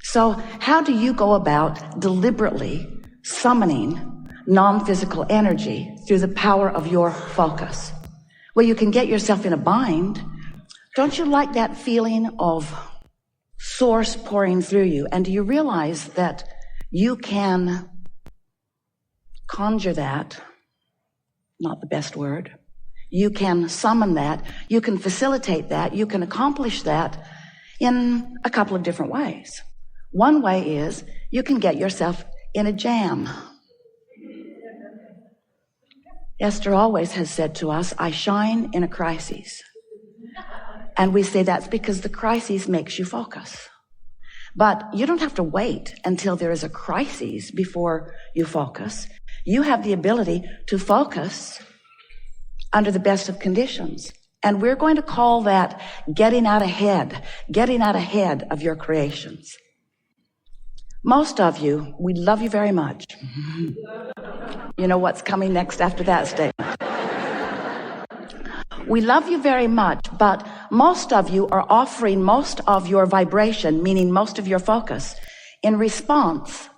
So how do you go about deliberately summoning non-physical energy through the power of your focus? Well, you can get yourself in a bind. Don't you like that feeling of source pouring through you? And do you realize that you can conjure that? Not the best word. You can summon that. You can facilitate that. You can accomplish that in a couple of different ways. One way is you can get yourself in a jam. Esther always has said to us, I shine in a crisis. And we say that's because the crisis makes you focus. But you don't have to wait until there is a crisis before you focus. You have the ability to focus under the best of conditions. And we're going to call that getting out ahead of your creations. Most of you, we love you very much. You know what's coming next after that statement. We love you very much, but most of you are offering most of your vibration, meaning most of your focus, in response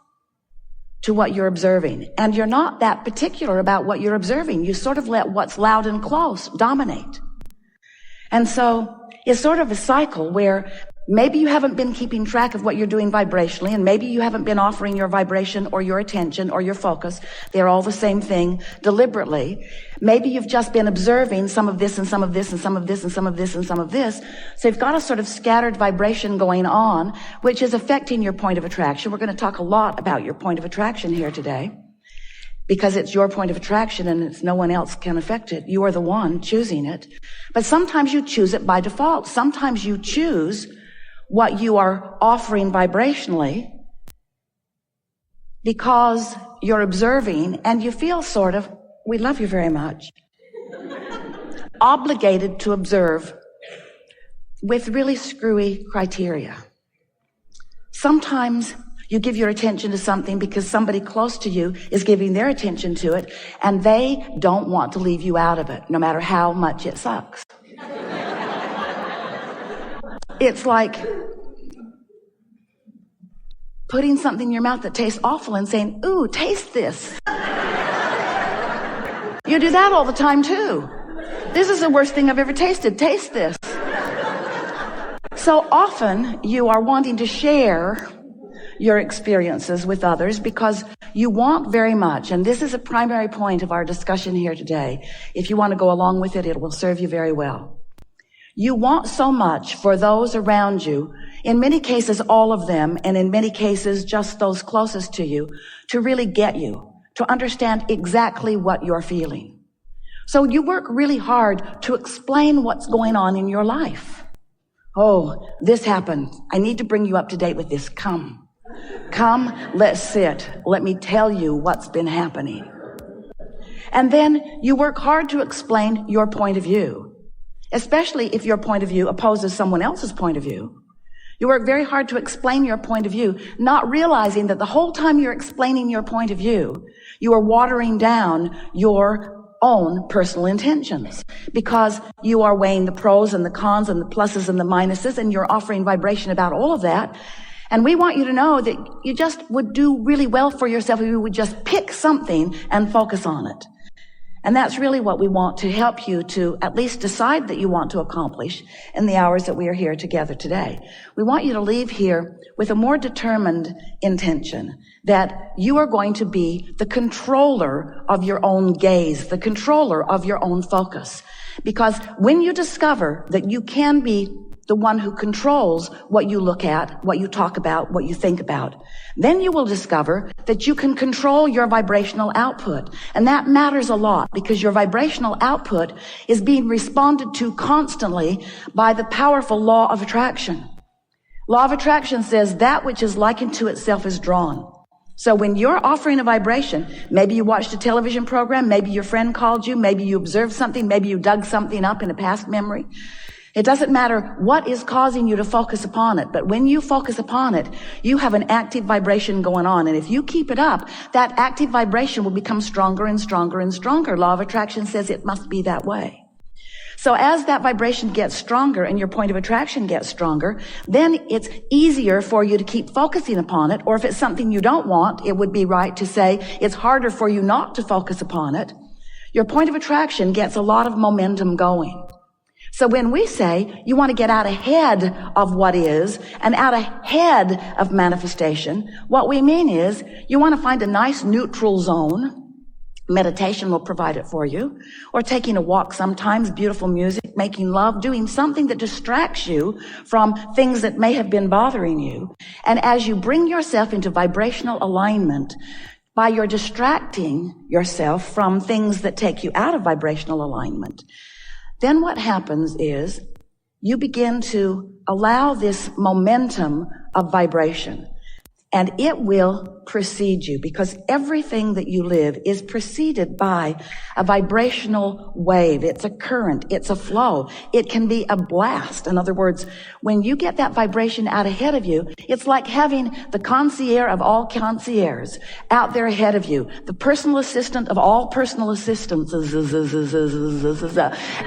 to what you're observing. And you're not that particular about what you're observing. You sort of let what's loud and close dominate. And so it's sort of a cycle where maybe you haven't been keeping track of what you're doing vibrationally, and maybe you haven't been offering your vibration or your attention or your focus. They're all the same thing deliberately. Maybe you've just been observing some of this and some of this and some of this and some of this and some of this. So you've got a sort of scattered vibration going on, which is affecting your point of attraction. We're going to talk a lot about your point of attraction here today, because it's your point of attraction and it's no one else can affect it. You are the one choosing it. But sometimes you choose it by default. Sometimes you choose what you are offering vibrationally because you're observing and you feel sort of, we love you very much, obligated to observe with really screwy criteria. Sometimes you give your attention to something because somebody close to you is giving their attention to it and they don't want to leave you out of it, no matter how much it sucks. It's like putting something in your mouth that tastes awful and saying, ooh, taste this. You do that all the time too. This is the worst thing I've ever tasted. Taste this. So often you are wanting to share your experiences with others because you want very much, and this is a primary point of our discussion here today. If you want to go along with it, it will serve you very well. You want so much for those around you, in many cases all of them, and in many cases just those closest to you, to really get you, to understand exactly what you're feeling. So you work really hard to explain what's going on in your life. Oh, this happened. I need to bring you up to date with this. Come, let's sit. Let me tell you what's been happening. And then you work hard to explain your point of view. Especially if your point of view opposes someone else's point of view. You work very hard to explain your point of view, not realizing that the whole time you're explaining your point of view, you are watering down your own personal intentions because you are weighing the pros and the cons and the pluses and the minuses, and you're offering vibration about all of that. And we want you to know that you just would do really well for yourself if you would just pick something and focus on it. And that's really what we want to help you to at least decide that you want to accomplish in the hours that we are here together today. We want you to leave here with a more determined intention that you are going to be the controller of your own gaze, the controller of your own focus. Because when you discover that you can be the one who controls what you look at, what you talk about, what you think about, then you will discover that you can control your vibrational output. And that matters a lot because your vibrational output is being responded to constantly by the powerful law of attraction. Law of attraction says that which is likened to itself is drawn. So when you're offering a vibration, maybe you watched a television program, maybe your friend called you, maybe you observed something, maybe you dug something up in a past memory. It doesn't matter what is causing you to focus upon it, but when you focus upon it, you have an active vibration going on. And if you keep it up, that active vibration will become stronger and stronger and stronger. Law of attraction says it must be that way. So as that vibration gets stronger and your point of attraction gets stronger, then it's easier for you to keep focusing upon it. Or if it's something you don't want, it would be right to say it's harder for you not to focus upon it. Your point of attraction gets a lot of momentum going. So when we say you want to get out ahead of what is and out ahead of manifestation, what we mean is you want to find a nice neutral zone. Meditation will provide it for you, or taking a walk sometimes, beautiful music, making love, doing something that distracts you from things that may have been bothering you. And as you bring yourself into vibrational alignment, by your distracting yourself from things that take you out of vibrational alignment, then what happens is you begin to allow this momentum of vibration. And it will precede you, because everything that you live is preceded by a vibrational wave. It's a current. It's a flow. It can be a blast. In other words, when you get that vibration out ahead of you, it's like having the concierge of all concierges out there ahead of you, the personal assistant of all personal assistants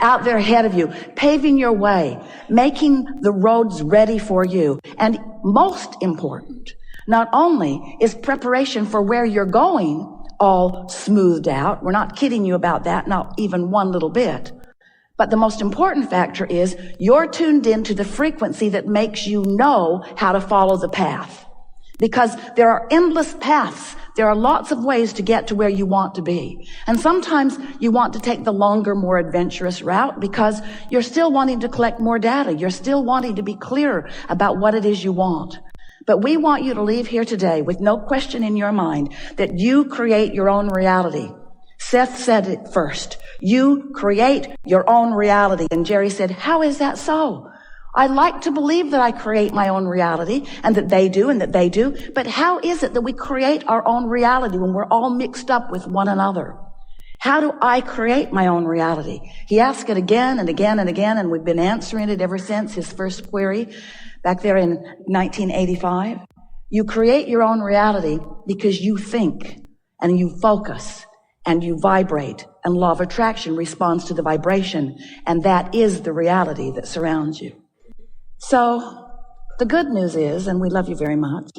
out there ahead of you, paving your way, making the roads ready for you. And most important, not only is preparation for where you're going all smoothed out, we're not kidding you about that, not even one little bit, but the most important factor is you're tuned into the frequency that makes you know how to follow the path. Because there are endless paths. There are lots of ways to get to where you want to be. And sometimes you want to take the longer, more adventurous route because you're still wanting to collect more data. You're still wanting to be clearer about what it is you want. But we want you to leave here today with no question in your mind that you create your own reality. Seth said it first. You create your own reality. And Jerry said, how is that so? I like to believe that I create my own reality and that they do and that they do. But how is it that we create our own reality when we're all mixed up with one another? How do I create my own reality? He asked it again and again and again, and we've been answering it ever since his first query back there in 1985. You create your own reality because you think and you focus and you vibrate, and law of attraction responds to the vibration, and that is the reality that surrounds you. So the good news is, and we love you very much,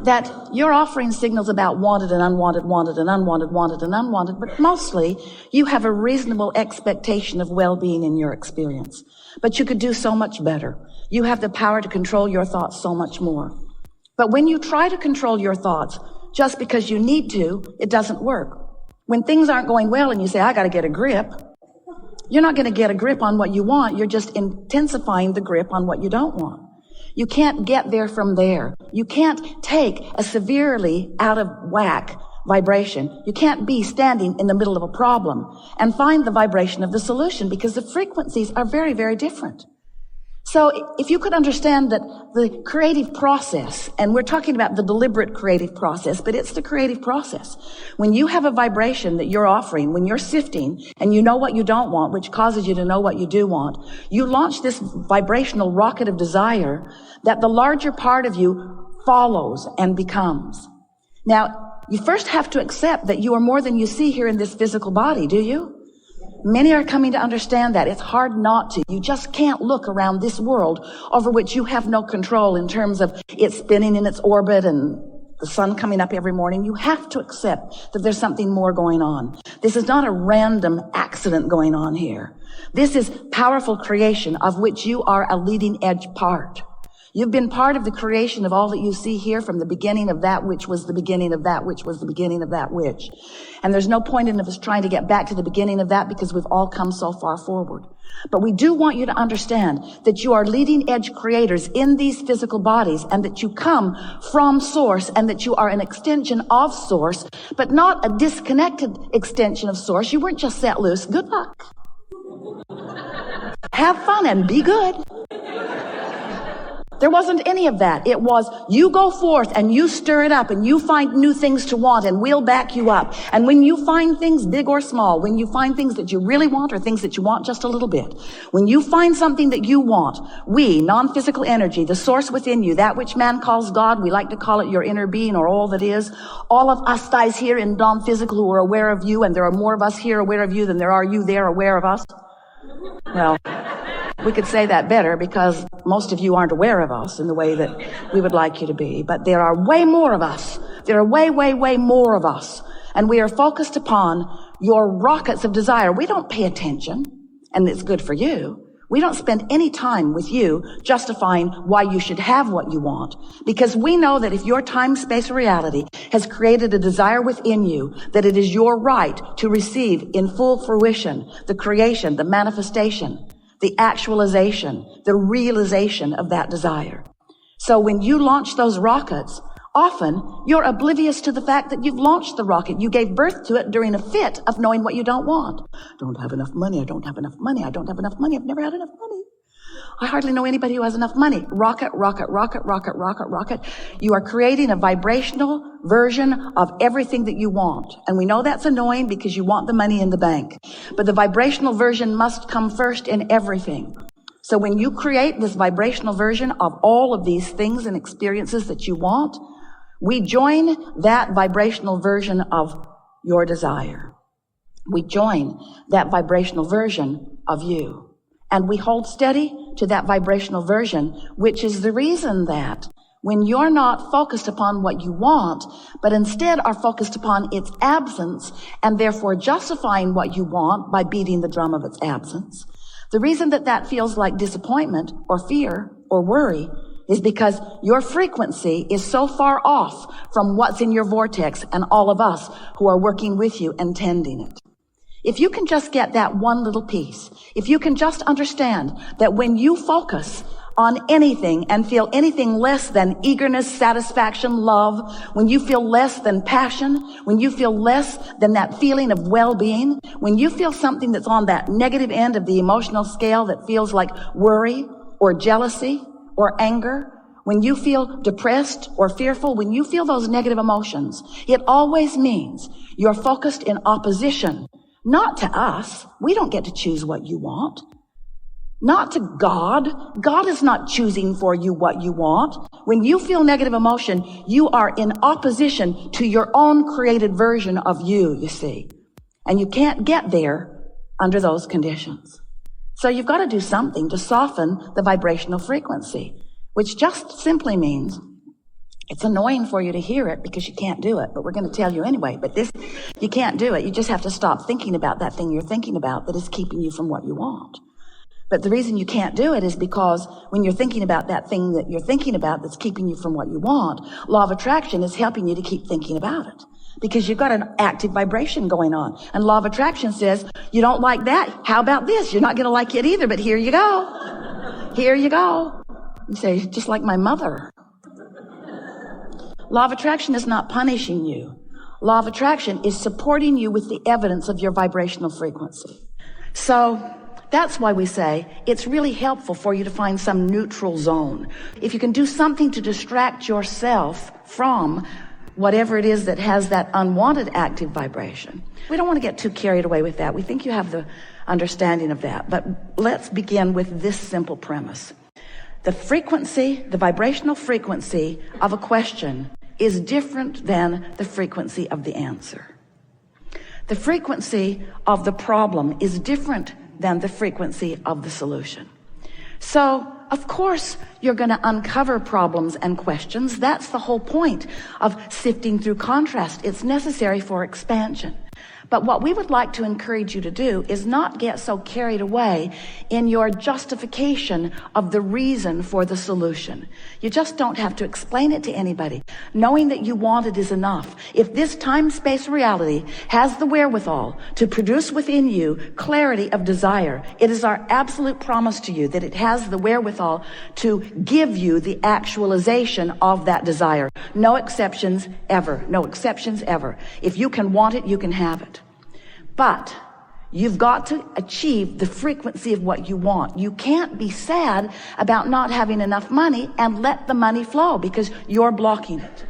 that you're offering signals about wanted and unwanted, wanted and unwanted, wanted and unwanted, but mostly you have a reasonable expectation of well-being in your experience. But you could do so much better. You have the power to control your thoughts so much more. But when you try to control your thoughts just because you need to, it doesn't work. When things aren't going well and you say, I got to get a grip, you're not going to get a grip on what you want. You're just intensifying the grip on what you don't want. You can't get there from there. You can't take a severely out of whack vibration. You can't be standing in the middle of a problem and find the vibration of the solution, because the frequencies are very, very different. So if you could understand that the creative process, and we're talking about the deliberate creative process, but it's the creative process. When you have a vibration that you're offering, when you're sifting and you know what you don't want, which causes you to know what you do want, you launch this vibrational rocket of desire that the larger part of you follows and becomes. Now, you first have to accept that you are more than you see here in this physical body, do you? Many are coming to understand that. It's hard not to. You just can't look around this world over which you have no control in terms of it spinning in its orbit and the sun coming up every morning. You have to accept that there's something more going on. This is not a random accident going on here. This is powerful creation of which you are a leading edge part. You've been part of the creation of all that you see here from the beginning of that which was the beginning of that which was the beginning of that which. And there's no point in us trying to get back to the beginning of that because we've all come so far forward. But we do want you to understand that you are leading edge creators in these physical bodies, and that you come from source, and that you are an extension of source, but not a disconnected extension of source. You weren't just set loose. Good luck. Have fun and be good. There wasn't any of that. It was, you go forth and you stir it up and you find new things to want and we'll back you up. And when you find things big or small, when you find things that you really want or things that you want just a little bit, when you find something that you want, we, non-physical energy, the source within you, that which man calls God, we like to call it your inner being or all that is, all of us guys here in non-physical who are aware of you, and there are more of us here aware of you than there are you there aware of us. Well, we could say that better because most of you aren't aware of us in the way that we would like you to be. But there are way more of us. There are way, way, way more of us. And we are focused upon your rockets of desire. We don't pay attention, and it's good for you. We don't spend any time with you justifying why you should have what you want. Because we know that if your time, space, or reality has created a desire within you, that it is your right to receive in full fruition the creation, the manifestation, the actualization, the realization of that desire. So when you launch those rockets, often you're oblivious to the fact that you've launched the rocket. You gave birth to it during a fit of knowing what you don't want. Don't have enough money. I don't have enough money. I don't have enough money. I've never had enough money. I hardly know anybody who has enough money. Rocket, rocket, rocket, rocket, rocket, rocket. You are creating a vibrational version of everything that you want. And we know that's annoying because you want the money in the bank. But the vibrational version must come first in everything. So when you create this vibrational version of all of these things and experiences that you want, we join that vibrational version of your desire. We join that vibrational version of you. And we hold steady to that vibrational version, which is the reason that when you're not focused upon what you want, but instead are focused upon its absence and therefore justifying what you want by beating the drum of its absence, the reason that that feels like disappointment or fear or worry is because your frequency is so far off from what's in your vortex and all of us who are working with you and tending it. If you can just get that one little piece, if you can just understand that when you focus on anything and feel anything less than eagerness, satisfaction, love, when you feel less than passion, when you feel less than that feeling of well-being, when you feel something that's on that negative end of the emotional scale that feels like worry or jealousy or anger, when you feel depressed or fearful, when you feel those negative emotions, it always means you're focused in opposition. Not to us. We don't get to choose what you want. Not to God. God is not choosing for you what you want. When you feel negative emotion, you are in opposition to your own created version of you see. And you can't get there under those conditions. So you've got to do something to soften the vibrational frequency, which just simply means it's annoying for you to hear it because you can't do it, but we're going to tell you anyway. But you can't do it. You just have to stop thinking about that thing you're thinking about that is keeping you from what you want. But the reason you can't do it is because when you're thinking about that thing that you're thinking about that's keeping you from what you want, law of attraction is helping you to keep thinking about it because you've got an active vibration going on. And law of attraction says, you don't like that? How about this? You're not going to like it either, but here you go. Here you go. You say, just like my mother. Law of attraction is not punishing you. Law of attraction is supporting you with the evidence of your vibrational frequency. So that's why we say it's really helpful for you to find some neutral zone. If you can do something to distract yourself from whatever it is that has that unwanted active vibration. We don't want to get too carried away with that. We think you have the understanding of that. But let's begin with this simple premise. The frequency, the vibrational frequency of a question is different than the frequency of the answer. The frequency of the problem is different than the frequency of the solution. So, of course, you're going to uncover problems and questions. That's the whole point of sifting through contrast. It's necessary for expansion. But what we would like to encourage you to do is not get so carried away in your justification of the reason for the solution. You just don't have to explain it to anybody. Knowing that you want it is enough. If this time-space reality has the wherewithal to produce within you clarity of desire, it is our absolute promise to you that it has the wherewithal to give you the actualization of that desire. No exceptions ever. No exceptions ever. If you can want it, you can have it. But You've got to achieve the frequency of what you want. You can't be sad about not having enough money and let the money flow because you're blocking it.